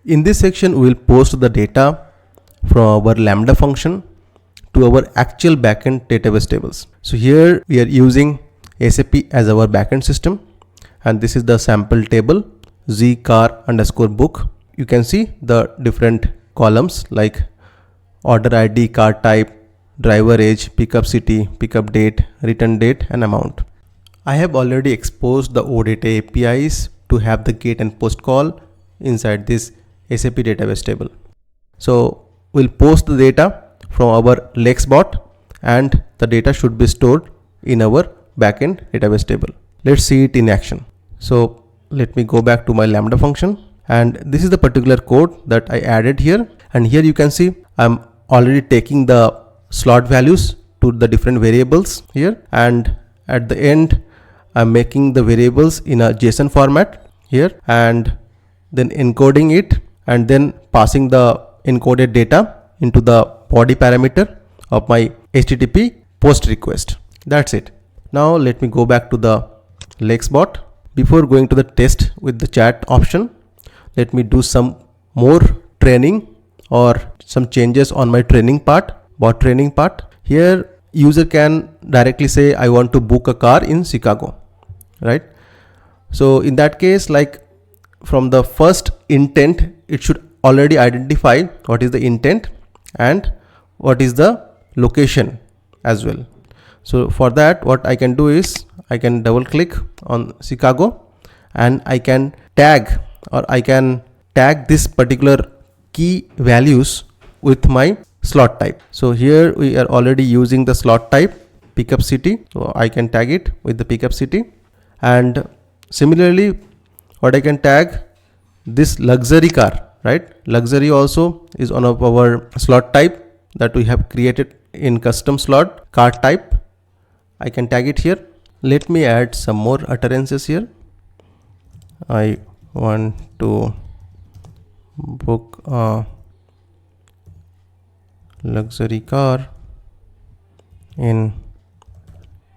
In this section, we will post the data from our Lambda function to our actual backend database tables. So here we are using SAP as our backend system, and this is the sample table zcar_book. You can see the different columns like order ID, car type, driver age, pickup city, pickup date, return date, and amount. I have already exposed the OData APIs to have the get and post call inside this SAP database table. So we'll post the data from our Lexbot, and the data should be stored in our backend database table. Let's see it in action. So let me go back to my Lambda function, and this is the particular code that I added here. And here you can see I'm already taking the slot values to the different variables here, and at the end I'm making the variables in a JSON format here, and then encoding it, and then passing the encoded data into the body parameter of my HTTP post request. That's it. Now let me go back to the Lexbot. Before going to the test with the chat option, let me do some more training or some changes on my training part, bot training part. Here user can directly say I want to book a car in Chicago, right? So in that case, like from the first intent, it should already identify what is the intent and what is the location as well. So for that, what I can do is I can double click on Chicago, and I can tag this particular key values with my slot type. So here we are already using the slot type pickup city, so I can tag it with the pickup city. And similarly, what I can tag this luxury car, right? Luxury also is one of our slot type that we have created in custom slot car type. I can tag it here. Let me add some more utterances here. I want to book a luxury car in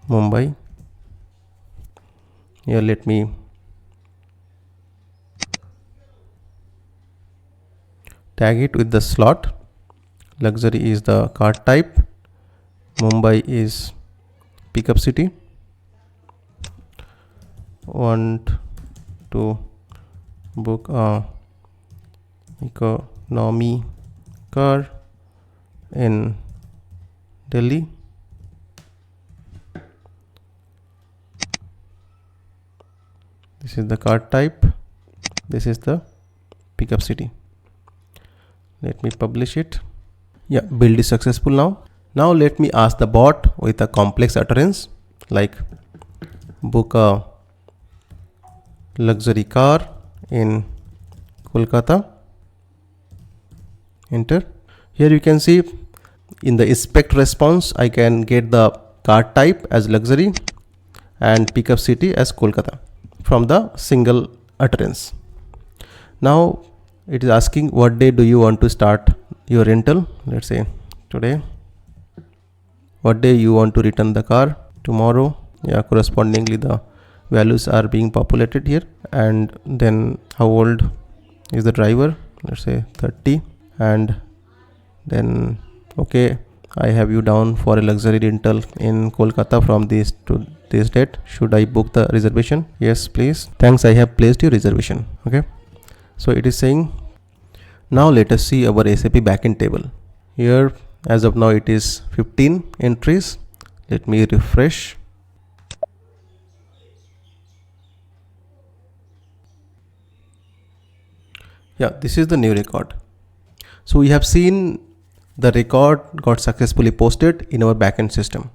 Mumbai. Here let me tag it with the slot. Luxury is the car type, Mumbai is pickup city. Want to book a economy car in Delhi. This is the car type, this is the pickup city. Let me publish it. Yeah, build is successful now. Now let me ask the bot with a complex utterance like book a luxury car in Kolkata. Enter. Here you can see in the inspect response, I can get the car type as luxury and pickup city as Kolkata from the single utterance. Now it is asking what day do you want to start your rental. Let's say today. What day you want to return the car? Tomorrow. Yeah, correspondingly the values are being populated here. And then how old is the driver? Let's say 30. And then okay, I have you down for a luxury rental in Kolkata from this to this date. Should I book the reservation? Yes, please. Thanks, I have placed your reservation. Okay. So it is saying, now let us see our SAP backend table. Here as of now it is 15 entries. Let me refresh. Yeah, this is the new record. So we have seen the record got successfully posted in our backend system.